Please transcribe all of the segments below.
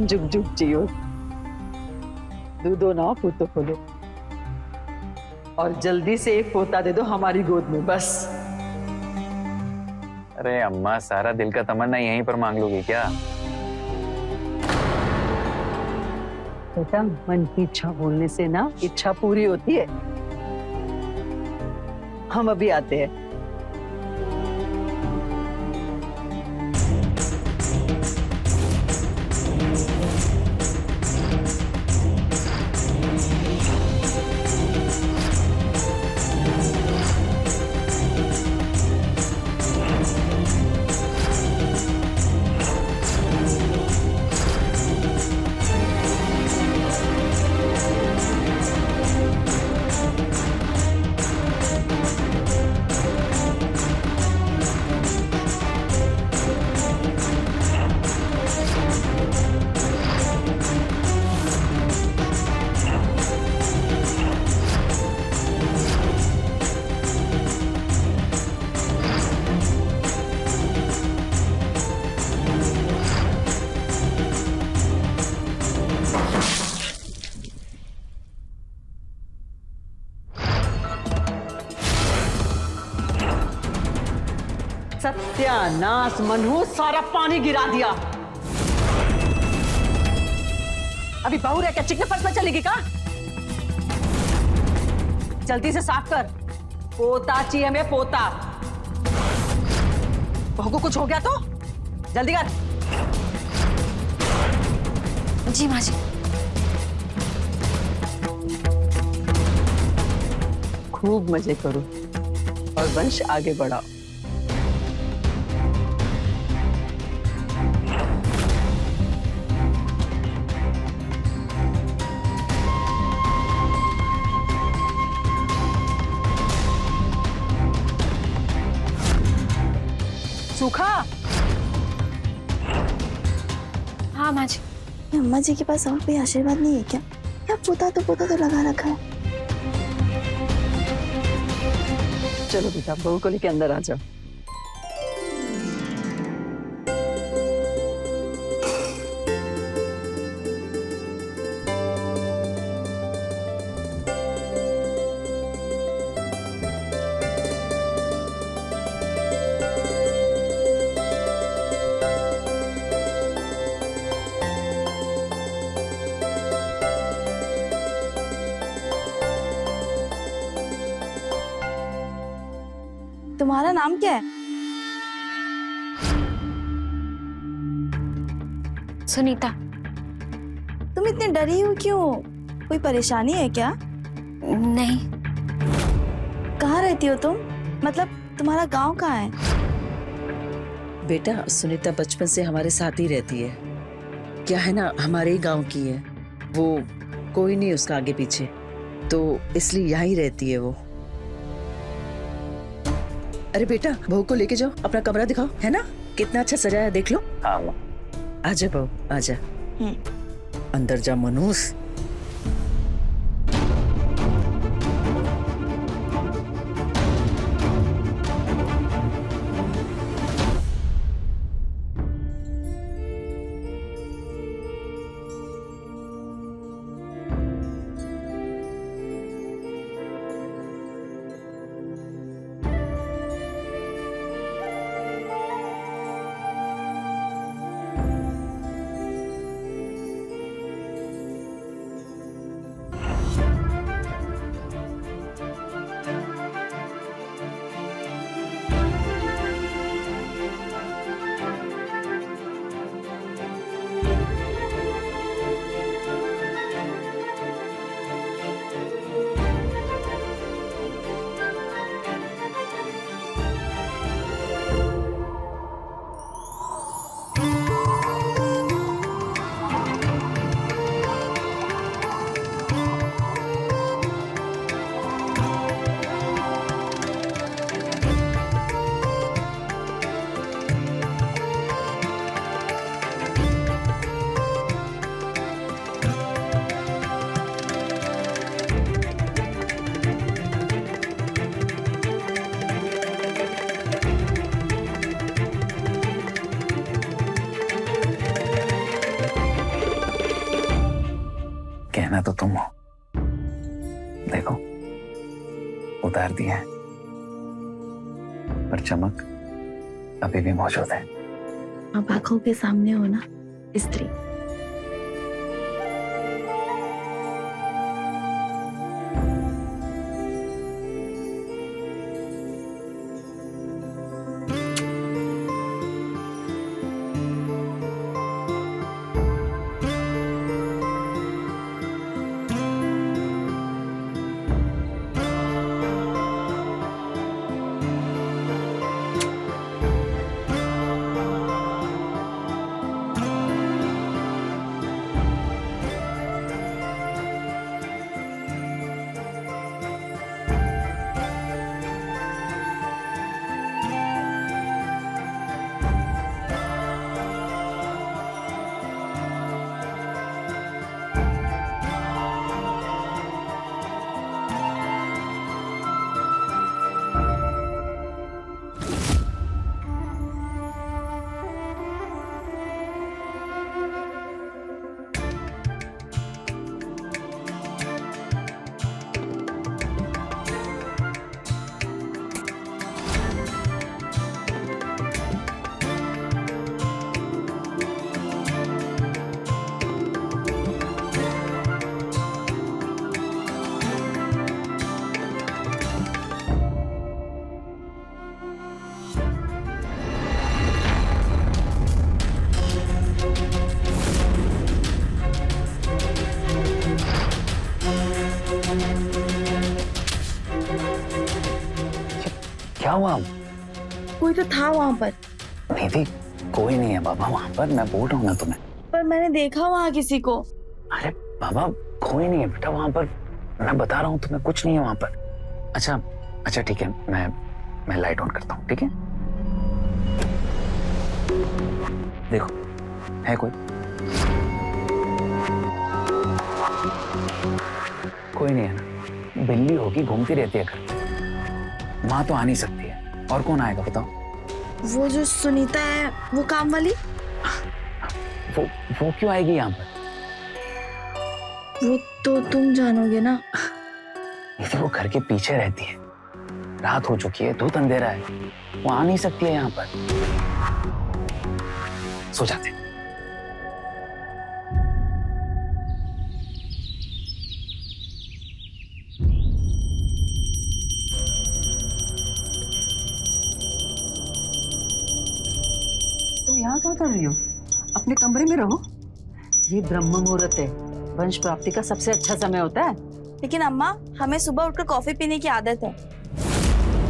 जुग जुग जियो, दूधो ना पूतो खोलो, और जल्दी से एक पोता दे दो हमारी गोद में बस। अरे अम्मा, सारा दिल का तमन्ना यहीं पर मांग लोगी क्या? बेटा, मन की इच्छा बोलने से ना इच्छा पूरी होती है। हम अभी आते हैं। सत्यानाश मनहूस, सारा पानी गिरा दिया। अभी बहू रह क्या चिकने फर्श में चलेगी का? जल्दी से साफ कर, पोता चाहिए हमें, पोता। बहू को कुछ हो गया तो जल्दी कर। जी माँ जी। खूब मजे करो और वंश आगे बढ़ाओ। सूखा। हाँ माँ जी। अम्मा जी के पास और कोई आशीर्वाद नहीं है क्या? या पोता तो लगा रखा है। चलो बेटा, बहू को लेके अंदर आ जाओ। तुम्हारा नाम क्या है? सुनीता। तुम इतनी डरी हो क्यों? कोई परेशानी है क्या? नहीं। कहाँ रहती हो तुम? मतलब तुम्हारा गांव कहाँ है? बेटा, सुनीता बचपन से हमारे साथ ही रहती है। क्या है ना, हमारे ही गांव की है वो, कोई नहीं उसका आगे पीछे, तो इसलिए यहाँ ही रहती है वो। अरे बेटा, बहू को लेके जाओ, अपना कमरा दिखाओ, है ना कितना अच्छा सजाया है, देख लो। हाँ अम्मा। आजा बहू, आजा। अंदर जा मनूस। देखो उतार दिया है, पर चमक अभी भी मौजूद है। आप आंखों के सामने हो ना स्त्री। क्या हुआ? कोई तो था वहां पर, दीदी कोई नहीं है बाबा वहां पर, मैं बोल रहा हूँ ना तुम्हें। पर मैंने देखा वहां किसी को। अरे बाबा कोई नहीं है बेटा वहां पर, मैं बता रहा हूँ तुम्हें, कुछ नहीं है वहां पर। अच्छा अच्छा ठीक है, मैं लाइट ऑन करता हूँ, ठीक है? देखो है कोई नहीं है ना, बिल्ली होगी घूमती रहती है घर, वहां तो आ नहीं सकती है, और कौन आएगा बताओ? वो जो सुनीता है, वो काम वाली। वो क्यों आएगी यहाँ पर? वो तो तुम जानोगे ना। ये वो घर के पीछे रहती है, रात हो चुकी है, धूप अंधेरा है, वो आ नहीं सकती है यहाँ पर। सो जाते हैं। तुम यहाँ क्या कर रही हो? अपने कमरे में रहो। ये ब्रह्म मुहूर्त है, वंश प्राप्ति का सबसे अच्छा समय होता है। लेकिन अम्मा, हमें सुबह उठकर कॉफी पीने की आदत है।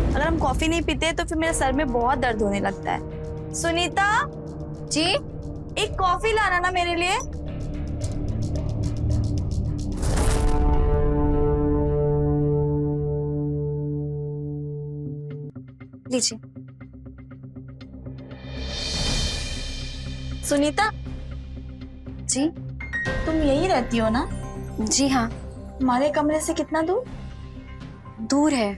अगर हम कॉफी नहीं पीते तो फिर मेरे सर में बहुत दर्द होने लगता है। सुनीता जी एक कॉफी लाना ना मेरे लिए। लीजिए। सुनीता जी तुम यही रहती हो ना? जी हाँ, हमारे कमरे से कितना दूर? दूर है।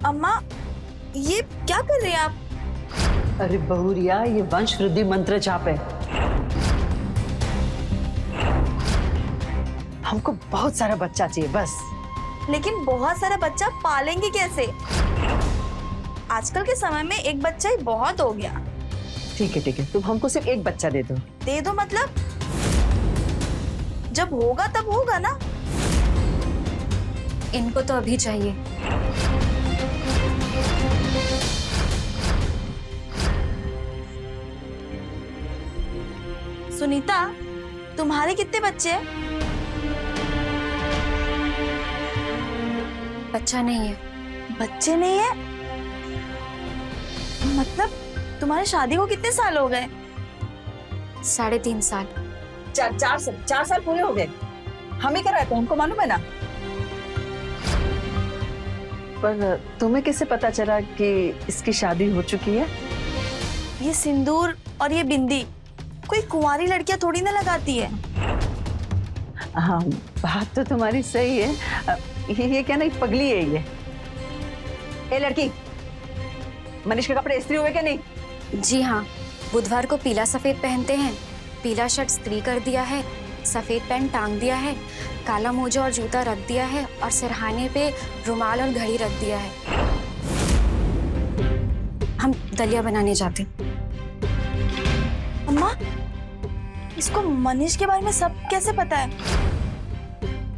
अम्मा ये क्या कर रही हैं आप? अरे बहुरिया, ये वंश वृद्धि मंत्र जाप है। हमको बहुत सारा बच्चा चाहिए बस। लेकिन बहुत सारा बच्चा पालेंगे कैसे? आजकल के समय में एक बच्चा ही बहुत हो गया। ठीक है, तुम हमको सिर्फ एक बच्चा दे दो। दे दो मतलब? जब होगा तब होगा ना। इनको तो अभी चाहिए। सुनीता तुम्हारे कितने बच्चे हैं? बच्चा नहीं है। बच्चे नहीं है मतलब तुम्हारी शादी को कितने साल हो गए? 3.5 साल। 4 साल पूरे हो गए। हम ही कराते हैं, हमको मालूम है ना। पर तुम्हें कैसे पता चला कि इसकी शादी हो चुकी है? ये सिंदूर और ये बिंदी कोई कुंवारी लड़कियां थोड़ी ना लगाती है। हाँ, बात तो तुम्हारी सही है। ये क्या ना, पगली है ये। ए लड़की, मनीष के कपड़े इस्त्री हुए क्या नहीं? जी हाँ, बुधवार को पीला सफेद पहनते हैं, पीला शर्ट स्त्री कर दिया है, सफेद पैंट टांग दिया है, काला मोजा और जूता रख दिया है और सिरहाने पे रुमाल और घड़ी रख दिया है। हम दलिया बनाने जाते हैं। अम्मा, इसको मनीष के बारे में सब कैसे पता है?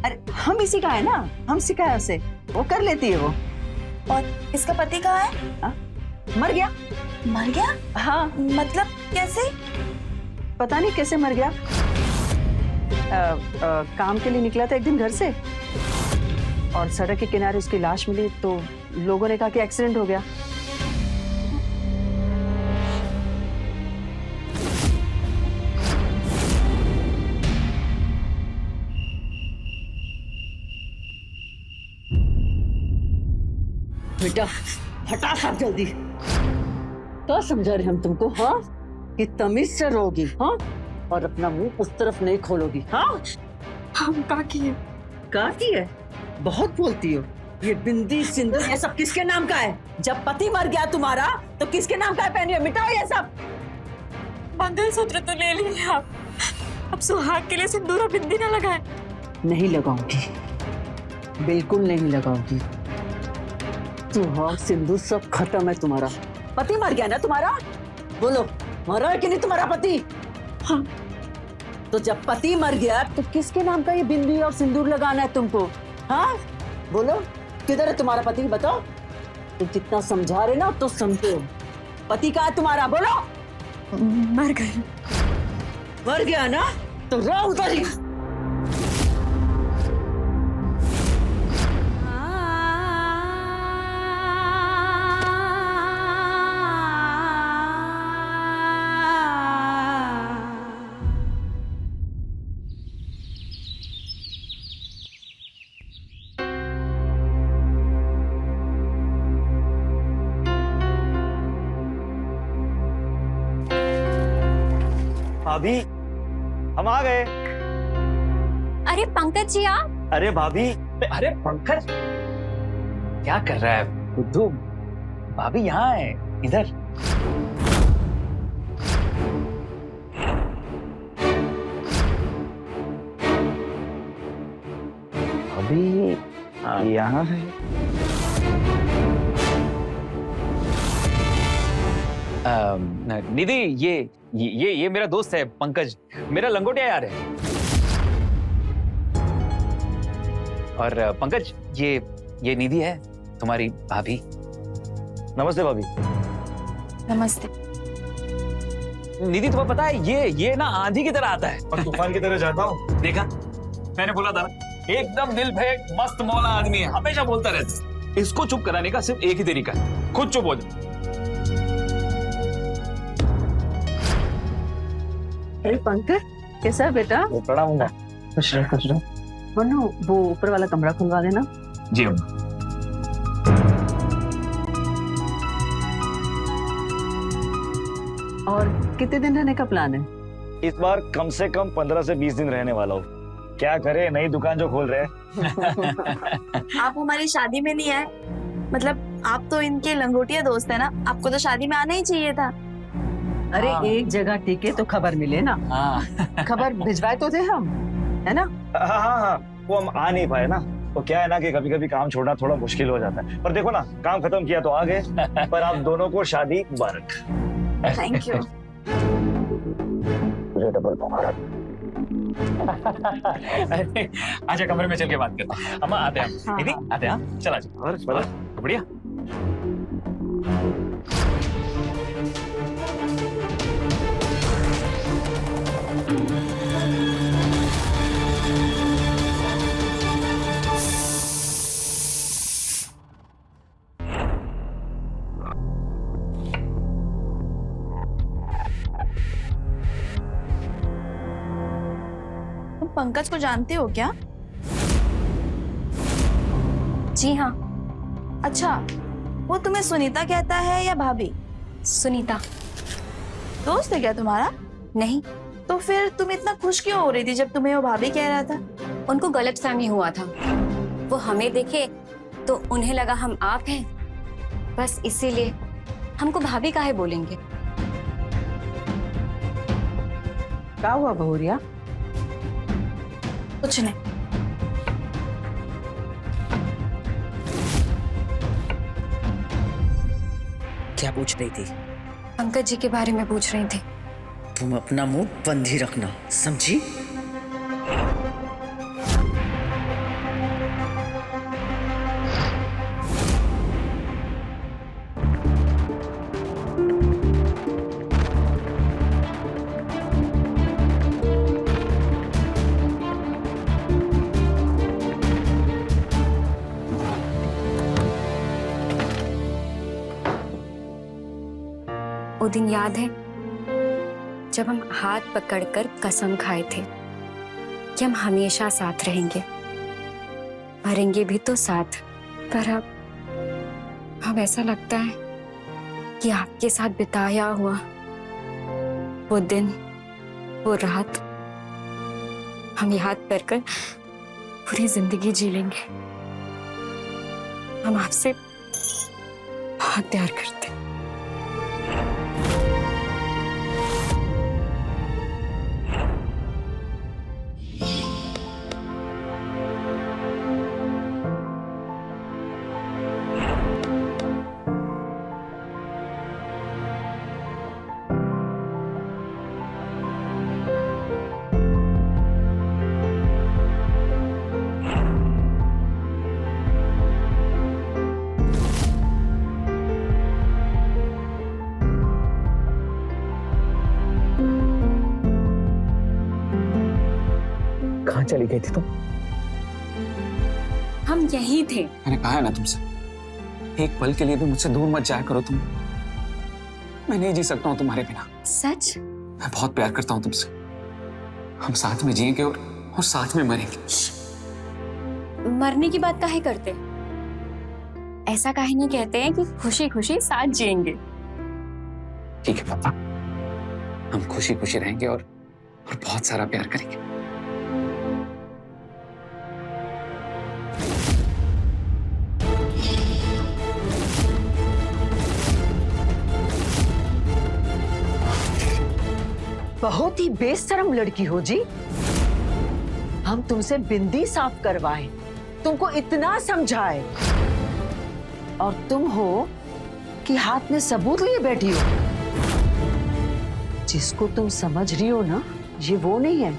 अरे हम इसी का है ना, हम सिखाया उसे, वो कर लेती है वो। और इसका पति कहाँ है? मर गया। मर गया? हाँ, मतलब कैसे? पता नहीं कैसे मर गया। काम के लिए निकला था एक दिन घर से और सड़क के किनारे उसकी लाश मिली तो लोगों ने कहा कि एक्सीडेंट हो गया। बेटा हटा सब जल्दी। क्या समझा रहे हम तुमको, हाँ? कि तमीज से रहोगी, हाँ? और अपना मुंह उस तरफ नहीं खोलोगी, हाँ? हम काकी है। काकी है? बहुत बोलती हो। ये बिंदी सिंदूर ये सब किसके नाम का है? जब पति मर गया तुम्हारा तो किसके नाम का है पहनी है? मिटाओ ये सब। मंगलसूत्र तो ले लिए आप, अब सुहाग के लिए सिंदूर और बिंदी न लगाए। नहीं लगाऊंगी, बिल्कुल नहीं लगाऊंगी। सुहाग सिंदूर सब खत्म है तुम्हारा। पति मर गया ना तुम्हारा? बोलो, मरा है कि नहीं तुम्हारा पति? हाँ। तो जब पति मर गया तो किसके नाम का ये बिंदी और सिंदूर लगाना है तुमको, हाँ? बोलो, किधर है तुम्हारा पति? बताओ। तुम जितना समझा रहे ना तो समझो। पति कहाँ है तुम्हारा? बोलो। मर गए। मर गया ना तो रहो उधर ही। भाभी, हम आ गए। अरे पंकज जी आप। अरे भाभी, अरे पंकज, क्या कर रहा है बुद्धू? भाभी यहाँ है, इधर। भाभी यहाँ है। निधि, ये मेरा दोस्त है पंकज, मेरा लंगोटिया यार है। और पंकज, ये निधि है, तुम्हारी भाभी। नमस्ते भाभी। नमस्ते। निधि, तुम्हें पता है ये ना आंधी की तरह आता है और तूफान की तरह जाता हूँ। देखा, मैंने बोला था ना, एकदम दिल फेंक मस्त मौला आदमी है, हमेशा बोलता रहता है। इसको चुप कराने का सिर्फ एक ही तरीका है, खुद चुप हो जाओ। अरे पंकज, कैसा है बेटा? वो प्रणाम होगा। खुश रहो, खुश रहो। मनु, वो ऊपर वाला कमरा खुलवा देना। जी अम्मा। और कितने दिन रहने का प्लान है? इस बार कम से कम 15 से 20 दिन रहने वाला हूँ। क्या करे, नई दुकान जो खोल रहे हैं। आप हमारी शादी में नहीं आए, मतलब आप तो इनके लंगोटिया दोस्त है ना, आपको तो शादी में आना ही चाहिए था। अरे हाँ। एक जगह टिके तो खबर मिले ना। हाँ। खबर भिजवाए तो थे हम, है ना? हाँ, वो हम आ नहीं पाए ना। तो क्या है ना कि कभी कभी काम छोड़ना थोड़ा मुश्किल हो जाता है, पर देखो ना, काम खत्म किया तो आ गए। पर आप दोनों को शादी मुबारक। Thank you. मुझे डबल मुबारक। आजा कमरे में चल के बात करते हैं। अम्मा आते हैं हम। हाँ, निधि, हाँ। आते हैं हम। चला जा। और बढ़िया। तुम पंकज को जानते हो क्या? जी हाँ, अच्छा, वो तुम्हें सुनीता कहता है या भाभी? सुनीता। दोस्त है क्या तुम्हारा? नहीं, तो फिर तुम इतना खुश क्यों हो रही थी जब तुम्हें वो भाभी कह रहा था? उनको गलतफहमी हुआ था। वो हमें देखे तो उन्हें लगा हम आप हैं, बस इसीलिए। हमको भाभी काहे बोलेंगे? क्या हुआ बहुरिया? कुछ नहीं। क्या पूछ रही थी? पंकज जी के बारे में पूछ रही थी। तुम अपना मुंह बंद ही रखना, समझी? वो दिन याद है जब हम हाथ पकड़कर कसम खाए थे कि हम हमेशा साथ रहेंगे, मरेंगे भी तो साथ। पर अब ऐसा लगता है कि आपके साथ बिताया हुआ वो दिन, वो रात हम याद कर पूरी जिंदगी जी लेंगे। हम आपसे बहुत प्यार करते हैं। कहाँ चली गई थी तुम? हम यहीं थे। मैंने कहा है ना तुमसे, एक पल के लिए भी मुझसे दूर मत जाया करो तुम। मैं नहीं जी सकता हूँ तुम्हारे बिना। सच? मैं बहुत प्यार करता हूँ तुमसे। हम साथ में जिएंगे और साथ में मरेंगे। मरने की बात काहे करते? ऐसा काहे नहीं कहते हैं कि खुशी खुशी साथ जिएंगे? ठीक है पापा, हम खुशी खुशी रहेंगे और बहुत सारा प्यार करेंगे। बहुत ही बेशरम लड़की हो जी। हम तुमसे बिंदी साफ करवाए, तुमको इतना समझाए, और तुम हो कि हाथ में सबूत लिए बैठी हो। जिसको तुम समझ रही हो ना, ये वो नहीं है,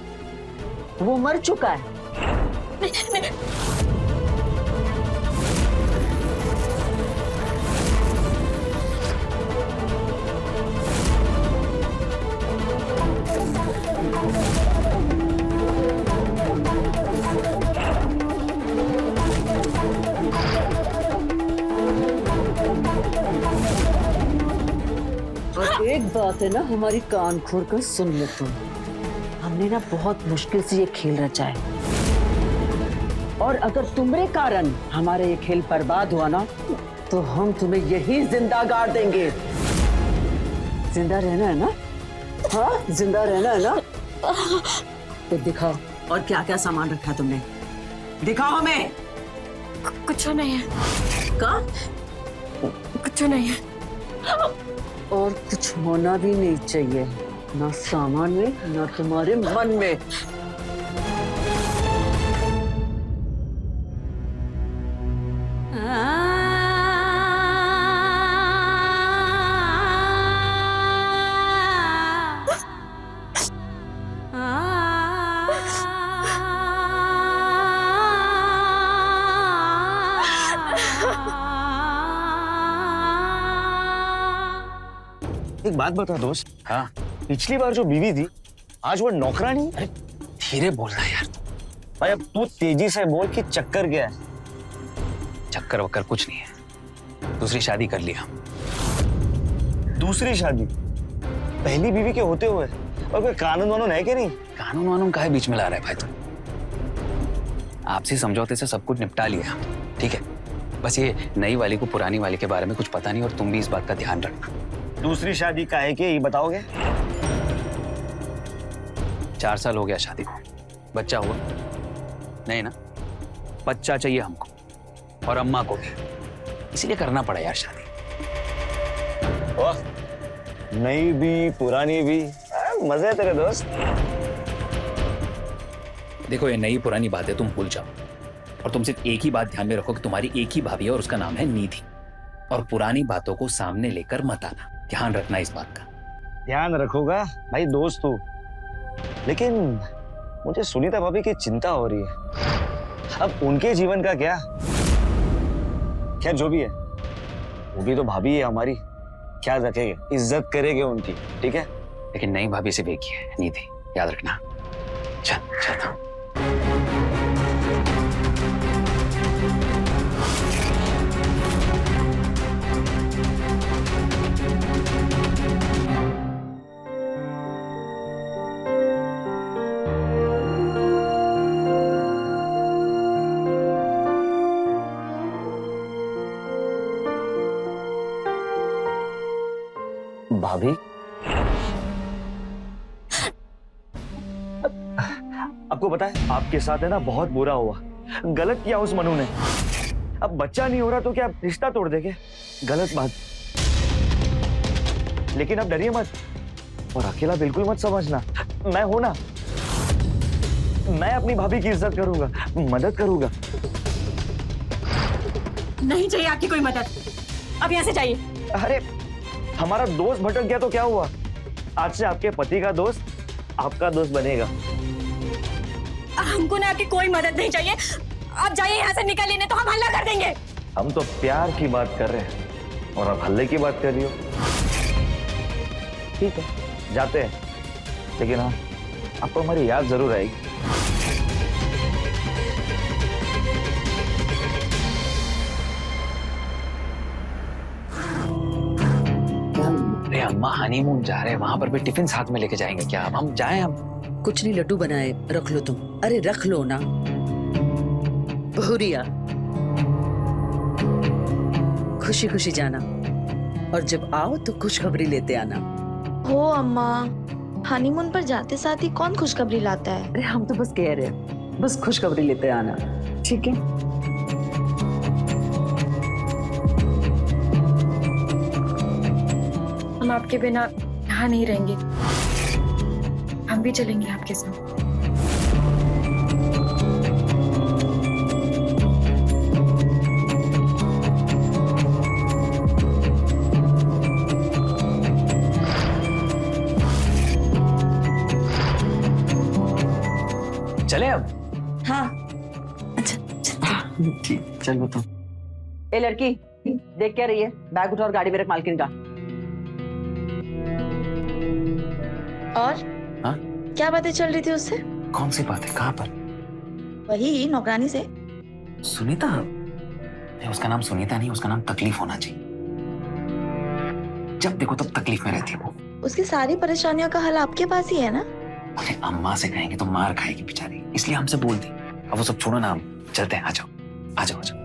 वो मर चुका है। और एक बात है ना, हमारी कान खोल कर सुन लो तुम। हमने ना बहुत मुश्किल से ये खेल रचा है, और अगर तुम्हारे कारण हमारा ये खेल बर्बाद हुआ ना, तो हम तुम्हें यही जिंदा गाड़ देंगे। जिंदा रहना है ना? हाँ, जिंदा रहना है ना? तो दिखाओ, और क्या क्या सामान रखा तुमने, दिखाओ हमें। कुछ नहीं है। का? कुछ नहीं है। और कुछ होना भी नहीं चाहिए, ना सामान में ना तुम्हारे मन में। एक बात बता दोस्त। हाँ, पिछली बार जो बीवी थी, आज वो नौकरानी। अरे धीरे बोलना यार। भाई अब तू तेजी से बोल कि चक्कर क्या है। चक्कर वक्कर कुछ नहीं है, दूसरी शादी कर लिया। दूसरी शादी? पहली बीवी के होते हुए और कोई कानून वानून है कि नहीं? कानून वानून काहे बीच में ला रहा है भाई तुम? आपसी समझौते से सब कुछ निपटा लिया, ठीक है? बस ये नई वाली को पुरानी वाली के बारे में कुछ पता नहीं, और तुम भी इस बात का ध्यान रखना। दूसरी शादी का है कि ये बताओगे? 4 साल हो गया शादी को, बच्चा हुआ नहीं ना? बच्चा चाहिए हमको और अम्मा को भी, इसीलिए करना पड़ा यार शादी। वाह, नई भी पुरानी भी, मजे है तेरे दोस्त। देखो ये नई पुरानी बातें तुम भूल जाओ और तुम सिर्फ एक ही बात ध्यान में रखो कि तुम्हारी एक ही भाभी है और उसका नाम है निधि। और पुरानी बातों को सामने लेकर मत आना, ध्यान रखना इस बात का। ध्यान रखूंगा भाई, दोस्त हूँ। लेकिन मुझे सुनीता भाभी की चिंता हो रही है। अब उनके जीवन का क्या? खैर जो भी है, वो भी तो भाभी है हमारी, ख्याल रखेंगे, इज्जत करेंगे उनकी, ठीक है? लेकिन नई भाभी सिर्फ एक ही है, निधि, याद रखना। चल चलता हूँ। भाभी, आपको पता है आपके साथ है ना बहुत बुरा हुआ, गलत किया उस मनु ने। अब बच्चा नहीं हो रहा तो क्या रिश्ता तोड़ देंगे? गलत बात। लेकिन अब डरिए मत और अकेला बिल्कुल मत समझना, मैं हूं ना। मैं अपनी भाभी की इज्जत करूंगा, मदद करूंगा। नहीं चाहिए आपकी कोई मदद, अब यहाँ से जाइए। अरे हमारा दोस्त भटक गया तो क्या हुआ? आज से आपके पति का दोस्त आपका दोस्त बनेगा। हमको ना आपकी कोई मदद नहीं चाहिए, आप जाइए यहाँ से, निकलिए नहीं तो हम हल्ला कर देंगे। हम तो प्यार की बात कर रहे हैं और आप हल्ले की बात कर रही हो। ठीक है जाते हैं, लेकिन हाँ आपको हमारी याद जरूर आएगी। अरे अम्मा हनीमून जा रहे हैं, वहां पर भी टिफिन साथ में लेके जाएंगे क्या? अब हम जाएं? हम कुछ नहीं, लड्डू बनाए, रख लो तुम। अरे रख लो ना बहुरिया, खुशी खुशी जाना और जब आओ तो खुशखबरी लेते आना। हो अम्मा, हनीमून पर जाते साथ ही कौन खुशखबरी लाता है? अरे हम तो बस कह रहे हैं, बस खुशखबरी लेते आना, ठीक है? हम आपके बिना यहाँ नहीं रहेंगे, हम भी चलेंगे आपके साथ। चले अब? हाँ ठीक, चलो तो। ए लड़की, देख क्या रही है? बैग उठा और गाड़ी में रख मालकिन का। और हाँ? क्या बातें चल रही थी उससे? कौन सी बात है? कहाँ पर? वही नौकरानी से। सुनीता? नहीं, उसका नाम सुनीता नहीं, उसका नाम तकलीफ होना चाहिए। जब देखो तब तकलीफ में रहती है वो। उसकी सारी परेशानियों का हल आपके पास ही है ना? अरे अम्मा से कहेंगे तो मार खाएगी बेचारी, इसलिए हमसे बोल दी। अब वो सब छोड़ो ना, हम चलते हैं। आ जाओ आ जाओ आ जाओ।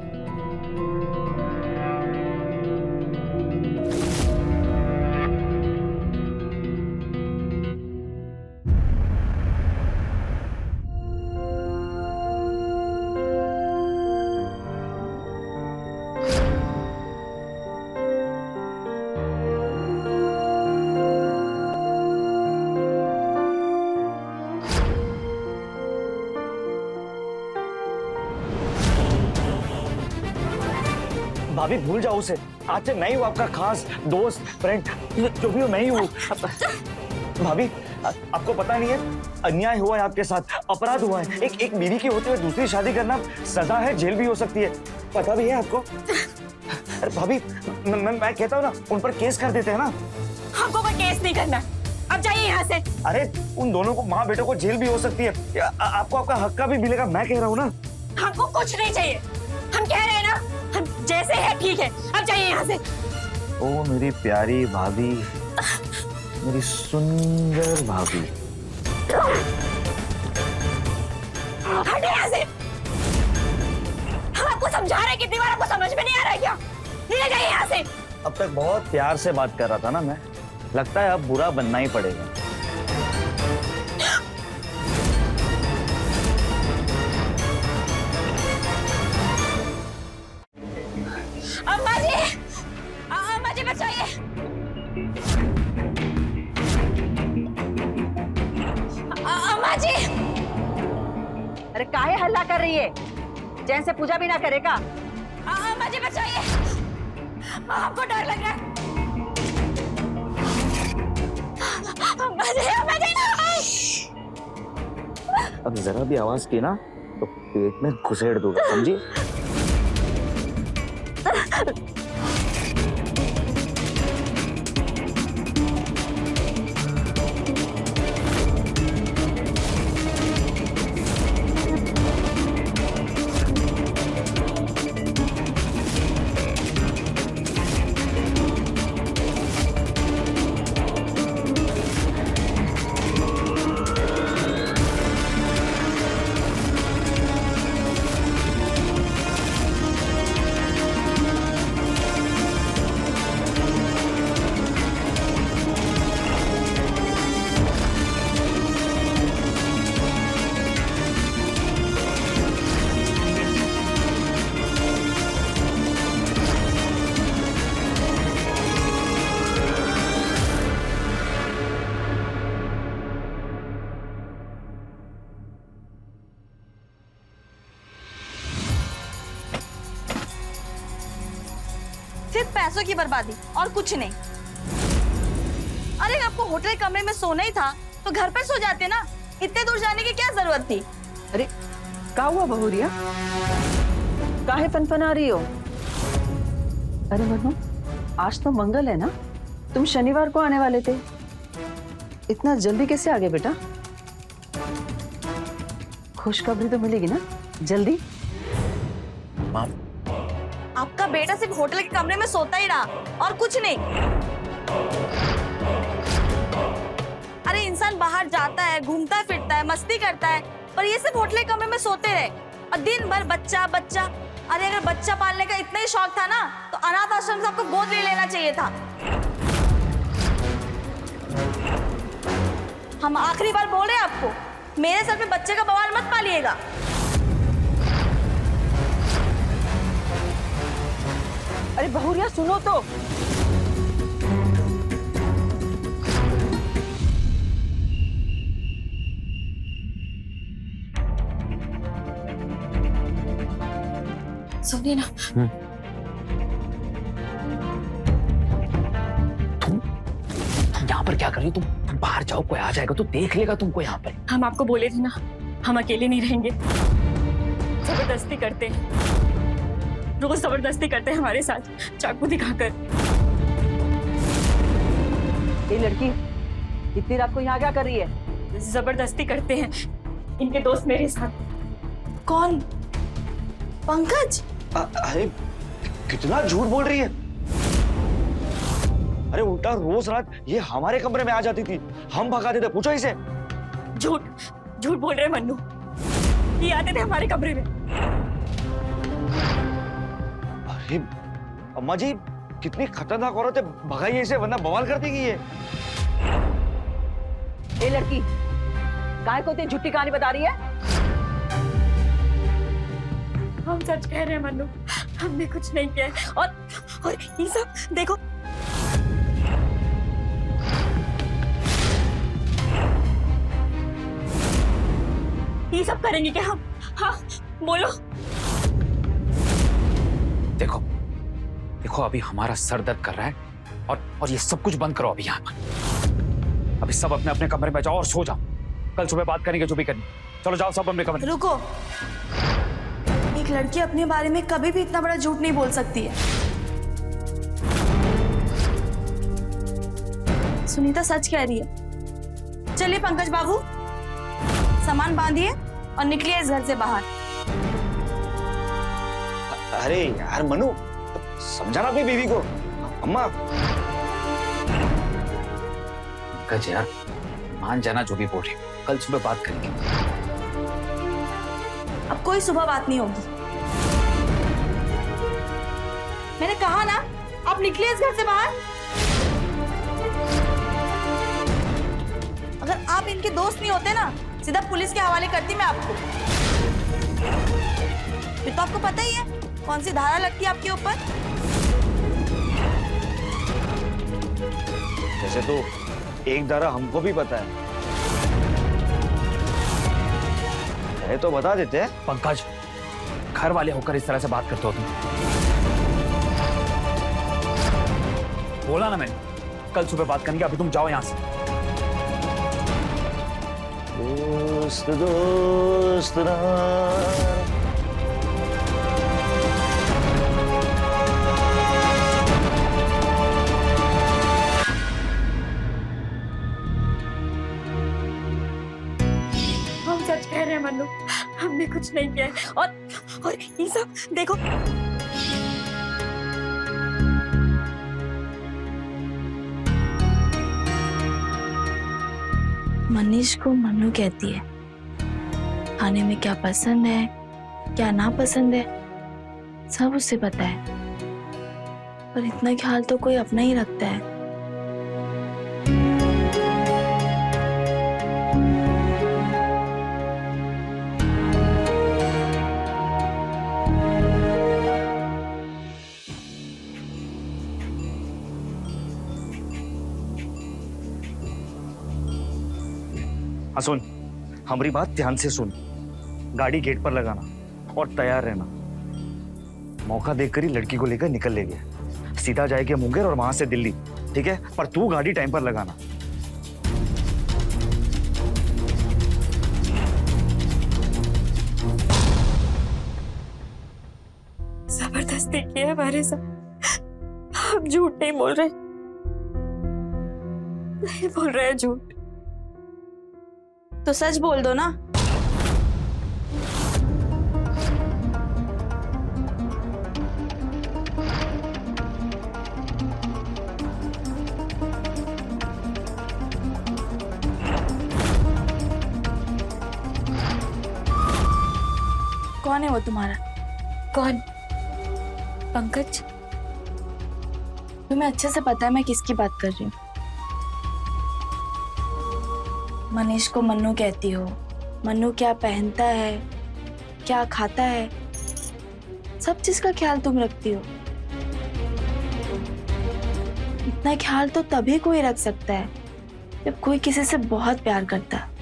भाभी भूल जाओ उसे, आज से मैं ही हूँ आपका खास दोस्त, फ्रेंड, जो भी हो मैं ही हूँ। भाभी आपको पता नहीं है, अन्याय हुआ है आपके साथ, अपराध हुआ है। एक बीवी की होते हुए दूसरी शादी करना सजा है, जेल भी हो सकती है, पता भी है आपको? अरे भाभी मैं कहता हूँ ना, उन पर केस कर देते हैं ना। हमको कोई केस नहीं करना, अब जाइए यहाँ से। अरे उन दोनों को, माँ बेटों को जेल भी हो सकती है, आपको आपका हक का भी मिलेगा, मैं कह रहा हूँ ना। हमको कुछ नहीं चाहिए, हम कह रहे हैं ना, हम जैसे है ठीक है, अब जाइए यहाँ से। ओ मेरी प्यारी भाभी, मेरी सुंदर भाभी। हटे यहाँ से। हम आपको समझा रहे हैं कितनी बार, आपको समझ में नहीं आ रहा है क्या? निकल जाइए यहाँ से। अब तक बहुत प्यार से बात कर रहा था ना मैं, लगता है अब बुरा बनना ही पड़ेगा। अम्मा जी बचाइए। अम्मा जी, काहे हल्ला कर रही है? चैन से पूजा भी ना करेगा? मुझे बचाइए, हमको डर लग रहा है। अब जरा भी आवाज की ना तो पेट में घुसेड़ दूंगा, समझी? सिर्फ पैसों की बर्बादी और कुछ नहीं। अरे आपको होटल कमरे में सोना ही था तो घर पर सो जाते ना, इतने दूर जाने की क्या जरूरत थी? अरे क्या हुआ बहुरिया? काहे फनफना रही हो? अरे मनु, आज तो मंगल है ना, तुम शनिवार को आने वाले थे, इतना जल्दी कैसे आ गए बेटा? खुशखबरी तो मिलेगी ना जल्दी? माँ, आपका बेटा सिर्फ होटल के कमरे में सोता ही रहा और कुछ नहीं। अरे इंसान बाहर जाता है, घूमता फिरता है, मस्ती करता है, पर ये सिर्फ होटल के कमरे में सोते रहे और दिन भर बच्चा बच्चा। अरे अगर बच्चा पालने का इतना ही शौक था ना तो अनाथ आश्रम से आपको गोद ले लेना चाहिए था। हम आखिरी बार बोल रहे हैं आपको, मेरे सर पे बच्चे का बवाल मत पालिएगा। अरे बहुरिया सुनो तो। सुनिए ना, तुम यहाँ पर क्या कर रही हो? तुम बाहर जाओ, कोई आ जाएगा तो देख लेगा तुमको यहाँ पर। हम आपको बोले थे ना हम अकेले नहीं रहेंगे। जबरदस्ती करते हैं, रोज जबरदस्ती करते हैं हमारे साथ, चाकू दिखाकर। ये लड़की इतनी रात को यहाँ क्या कर रही है? जबरदस्ती करते हैं इनके दोस्त मेरे साथ। कौन? पंकज? अरे कितना झूठ बोल रही है। अरे उल्टा रोज रात ये हमारे कमरे में आ जाती थी, हम भगाते थे, पूछो इसे। झूठ झूठ बोल रहे मन्नू, ये आते थे हमारे कमरे में। अरे अम्मा जी, कितनी खतरनाक औरत है, भगाइए इसे वरना बवाल कर देगी ये। ये लड़की काय को इतनी झूठी कहानी बता रही है? हम सच कह रहे हैं मन्नू, हमने कुछ नहीं किया है। और ये सब देखो, ये सब करेंगे क्या हम? हाँ बोलो। देखो देखो, अभी हमारा सर दर्द कर रहा है और ये सब कुछ बंद करो अभी यहाँ पर। अभी सब अपने अपने कमरे में जाओ और सो जाओ, कल सुबह बात करेंगे जो भी करनी। चलो जाओ सब अपने कमरे। रुको, एक लड़की अपने बारे में कभी भी इतना बड़ा झूठ नहीं बोल सकती है। सुनीता सच कह रही है। चलिए पंकज बाबू, सामान बांधिए और निकलिए इस घर से बाहर। अरे यार मनु, समझाना अपनी बीवी को। अम्मा कज यार, मान जाना जो भी बोल रही, कल सुबह बात करेंगे। अब कोई सुबह बात नहीं होगी। मैंने कहा ना, आप निकलिए इस घर से बाहर। अगर आप इनके दोस्त नहीं होते ना, सीधा पुलिस के हवाले करती मैं आपको। फिर तो आपको पता ही है कौन सी धारा लगती है आपके ऊपर। जैसे तो एक धारा हमको भी पता है, है तो बता देते हैं। पंकज, घर वाले होकर इस तरह से बात करते हो तुम? बोला ना मैंने, कल सुबह बात करेंगे, अभी तुम जाओ यहाँ से। दोस्त दोस्त ना हम सच कह रहे हैं मन्नू, हमने कुछ नहीं किया है। और ये सब देखो, मनीष को मन्नू कहती है। खाने में क्या पसंद है, क्या ना पसंद है, सब उसे पता है। पर इतना ख्याल तो कोई अपना ही रखता है। हाँ सुन, हमारी बात ध्यान से सुन। गाड़ी गेट पर लगाना और तैयार रहना। मौका देखकर ही लड़की को लेकर निकल ले गया। सीधा जाएगी मुंगेर और वहां से दिल्ली, ठीक है? पर तू गाड़ी टाइम पर लगाना। जबरदस्ती किया है हमारे साथ। हम झूठ नहीं बोल रहे, नहीं बोल रहे हैं झूठ। तो सच बोल दो ना। कौन है वो तुम्हारा? कौन? पंकज? तुम्हें अच्छे से पता है मैं किसकी बात कर रही हूँ। मनीष को मन्नू कहती हो। मन्नू क्या पहनता है, क्या खाता है, सब चीज का ख्याल तुम रखती हो। इतना ख्याल तो तभी कोई रख सकता है जब कोई किसी से बहुत प्यार करता है।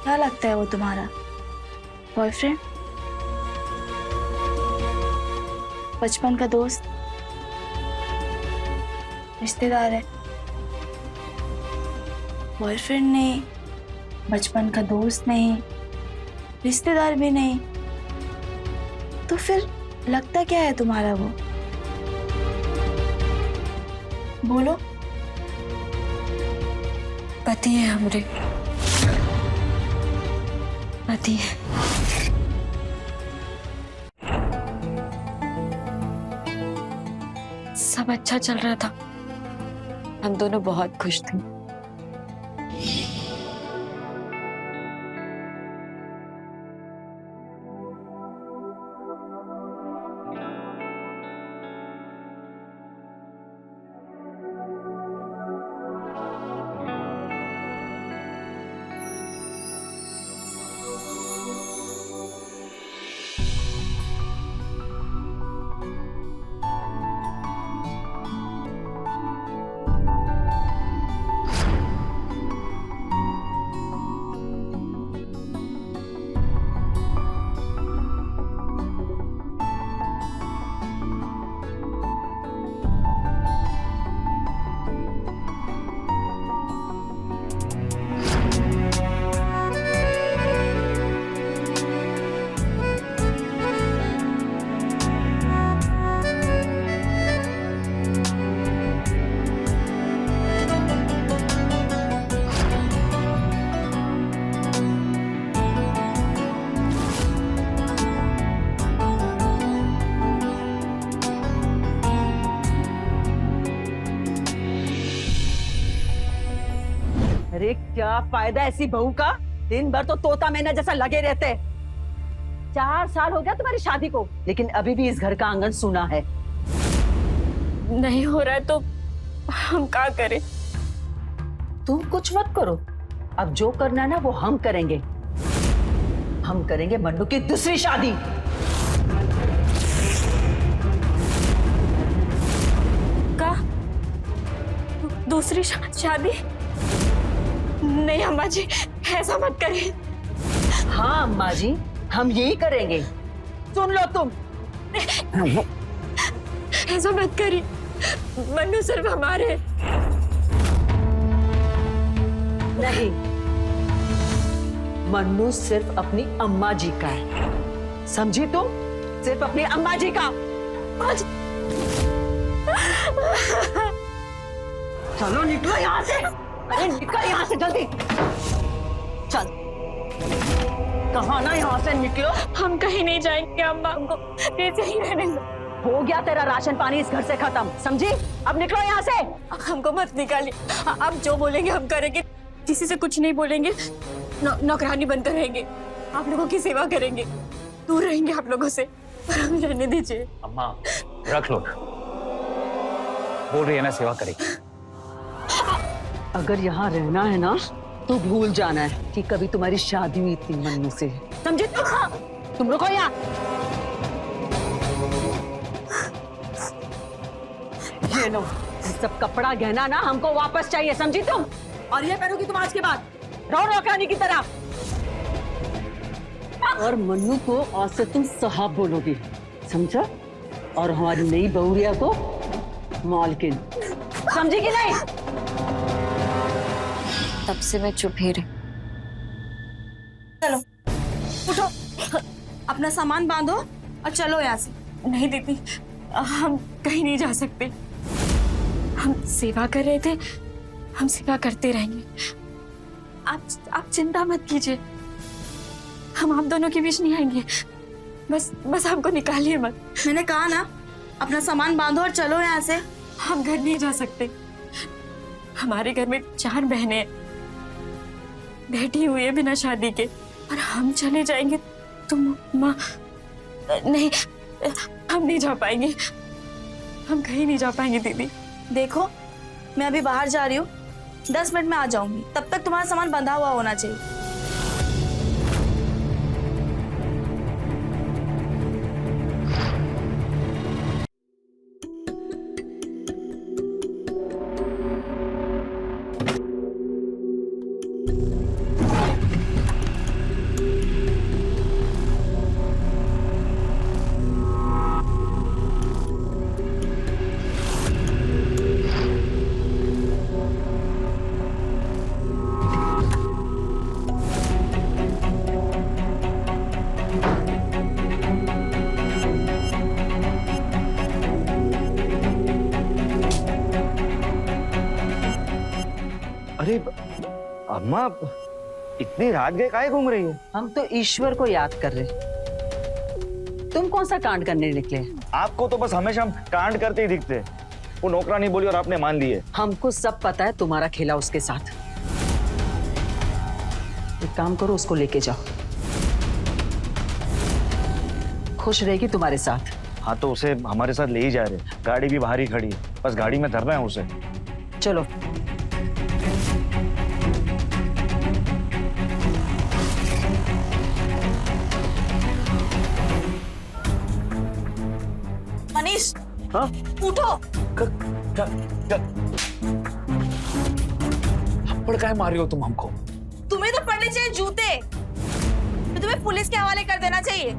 क्या लगता है वो तुम्हारा बॉयफ्रेंड, बचपन का दोस्त, रिश्तेदार है? बॉयफ्रेंड नहीं, बचपन का दोस्त नहीं, रिश्तेदार भी नहीं, तो फिर लगता क्या है तुम्हारा वो? बोलो। पति है हमरे, पति है। सब अच्छा चल रहा था, हम दोनों बहुत खुश थे। अरे क्या फायदा ऐसी बहू का, दिन भर तो तोता मैना जैसा लगे रहते। 4 साल हो गया तुम्हारी शादी को, लेकिन अभी भी इस घर का आंगन सूना है। नहीं हो रहा है तो हम क्या करें? तुम कुछ मत करो, अब जो करना है ना वो हम करेंगे। हम करेंगे मन्नू की दूसरी शादी। का दूसरी शादी? नहीं अम्मा जी, ऐसा मत करिए। हाँ अम्मा जी, हम यही करेंगे। सुन लो तुम। ऐसा मत करिए, मन्नू सिर्फ हमारे। नहीं, मन्नू सिर्फ अपनी अम्मा जी का है, समझी तुम? सिर्फ अपनी अम्मा जी का। चलो निकलो यहाँ से। अरे निकल यहाँ से जल्दी। चल, कहा ना यहाँ से निकलो। हम कहीं नहीं जाएंगे अम्मा, हमको ऐसे ही रहने दो। हो गया तेरा राशन पानी इस घर से खत्म, समझी? अब निकलो यहाँ से। हमको मत निकालिए, आप जो बोलेंगे हम करेंगे। किसी से कुछ नहीं बोलेंगे, नौकरानी बनकर रहेंगे, आप लोगों की सेवा करेंगे, दूर रहेंगे आप लोगों से। पर हमें रहने दीजिए। अम्मा रख लो ना, बोल रही है ना सेवा करेगी। अगर यहाँ रहना है ना तो भूल जाना है कि कभी तुम्हारी शादी हुई थी मन्नू से, समझे? तुम रुको यहाँ। ये लो, ये सब कपड़ा गहना ना हमको वापस चाहिए, समझी तुम? और ये पहनोगी तुम आज के बाद, रहो नौकरानी की तरह। और मन्नू को आज से तुम साहब बोलोगी, समझा? और हमारी नई बहुरिया को मालकिन, समझी कि नहीं? तब से मैं चुप ही रही। चलो उठो, अपना सामान बांधो और चलो यहाँ से। नहीं दीदी, हम कहीं नहीं जा सकते। हम सेवा कर रहे थे, हम सेवा करते रहेंगे। आप चिंता मत कीजिए, हम आप दोनों के बीच नहीं आएंगे। बस हमको निकालिए मत। मैंने कहा ना, अपना सामान बांधो और चलो यहाँ से। हम घर नहीं जा सकते। हमारे घर में 4 बहनें हैं, बैठी हुई है बिना शादी के, और हम चले जाएंगे तो माँ, नहीं, हम नहीं जा पाएंगे। हम कहीं नहीं जा पाएंगे दीदी। देखो, मैं अभी बाहर जा रही हूँ, 10 मिनट में आ जाऊंगी। तब तक तुम्हारा सामान बंधा हुआ होना चाहिए। अरे अम्मा, इतनी रात गए काहे घूम रही हो? हम तो ईश्वर को याद कर रहे। तुम कौन सा कांड करने निकले? आपको तो बस हमेशा हम कांड करते ही दिखते। वो नौकरानी बोली और आपने मान लिए। हमको सब पता है तुम्हारा खेला उसके साथ। एक काम करो, उसको लेके जाओ, खुश रहेगी तुम्हारे साथ। हाँ तो उसे हमारे साथ ले ही जा रहे, गाड़ी भी बाहर ही खड़ी है, बस गाड़ी में धरना है उसे। चलो। मनीष, हाँ? उठो। थप्पड़ काहे मार रही हो तुम हमको? तुम्हें तो पड़ने चाहिए जूते, तो तुम्हें पुलिस के हवाले कर देना चाहिए।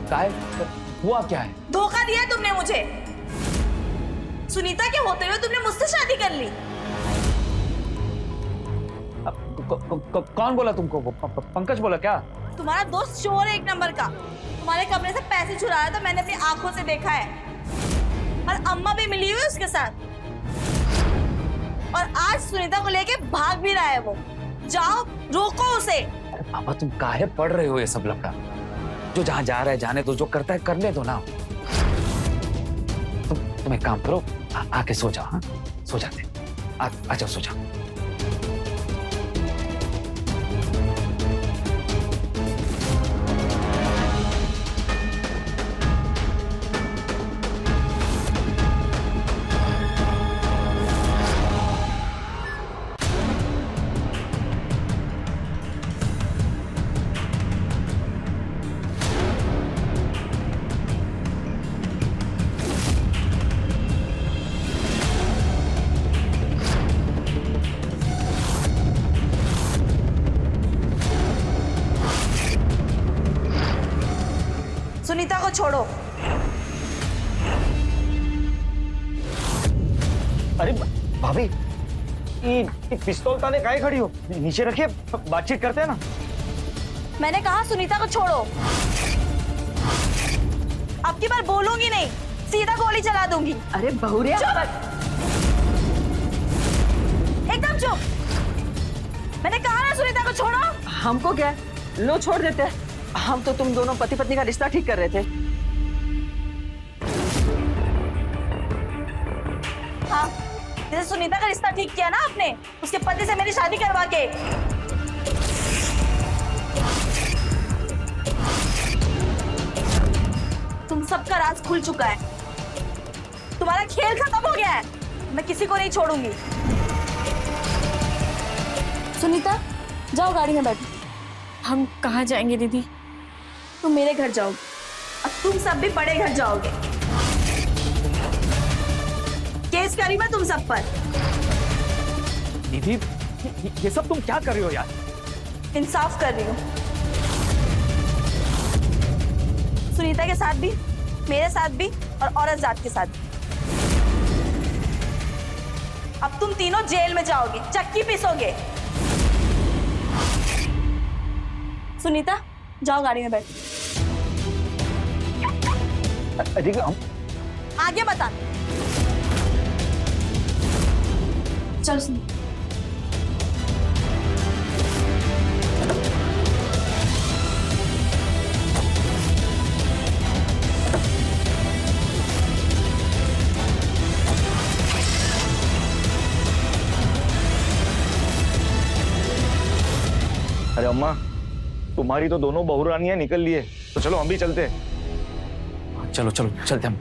काहे? हुआ क्या है? धोखा दिया तुमने मुझे। सुनीता के होते हुए तुमने मुझसे शादी कर ली। कौन बोला तुमको? पंकज बोला क्या? तुम्हारा दोस्त चोर है एक नंबर का। तुम्हारे कमरे से पैसे चुराया था, मैंने अपनी आंखों से देखा है। और अम्मा भी मिली हुई उसके साथ, और आज सुनीता को लेके भाग भी रहा है वो। जाओ, रोको उसे। अरे पापा, तुम काहे पढ़ रहे हो ये सब लफड़ा? जो जहां जा रहा है जाने दो, जो करता है करने दो ना। तुम एक काम करो, आके सो जाओ। हाँ, सो जाते। आ जाओ, सो जाओ। को छोड़ो। अरे भाभी, ये पिस्तौल ताने काहे खड़ी हो? नीचे रखिए, बातचीत करते हैं ना। मैंने कहा सुनीता को छोड़ो। अब की बार बोलूंगी नहीं, सीधा गोली चला दूंगी। अरे बहुरिया, एकदम चुप। मैंने कहा ना सुनीता को छोड़ो। हमको क्या है? लो छोड़ देते हैं। हम तो तुम दोनों पति पत्नी का रिश्ता ठीक कर रहे थे। हाँ, जैसे सुनीता का रिश्ता ठीक किया ना आपने, उसके पति से मेरी शादी करवा के। तुम सबका राज खुल चुका है, तुम्हारा खेल खत्म हो गया है। मैं किसी को नहीं छोड़ूंगी। सुनीता, जाओ गाड़ी में बैठो। हम कहाँ जाएंगे दीदी? तुम मेरे घर जाओगे, अब तुम सब भी बड़े घर जाओगे। केस करी मैं तुम सब पर। दीदी, ये सब तुम क्या कर रही हो यार? इंसाफ कर रही हूँ। सुनीता के साथ भी, मेरे साथ भी और औरत जात के साथ भी। अब तुम तीनों जेल में जाओगे, चक्की पीसोगे। सुनीता, जाओ गाड़ी में बैठो। ठीक है, हम आगे बता। चलो सुनीता। अरे अम्मा, तुम्हारी तो दोनों बहुरानियां निकल लिए, तो चलो हम भी चलते हैं। चलो चलो चलते हम।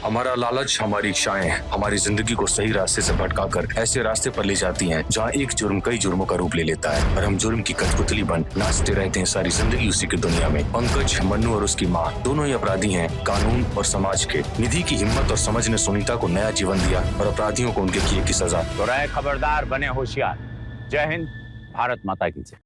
हमारा लालच, हमारी इच्छाएं हमारी जिंदगी को सही रास्ते से भटकाकर ऐसे रास्ते पर ले जाती हैं जहां एक जुर्म कई जुर्मों का रूप ले लेता है और हम जुर्म की कठपुतली बन नाचते रहते हैं सारी जिंदगी उसी की दुनिया में। पंकज, मन्नू और उसकी माँ दोनों ही अपराधी हैं, कानून और समाज के। निधि की हिम्मत और समझ ने सुनीता को नया जीवन दिया और अपराधियों को उनके किए की सजा। तो रहे खबरदार, बने होशियार। जय हिंद, भारत माता की जय।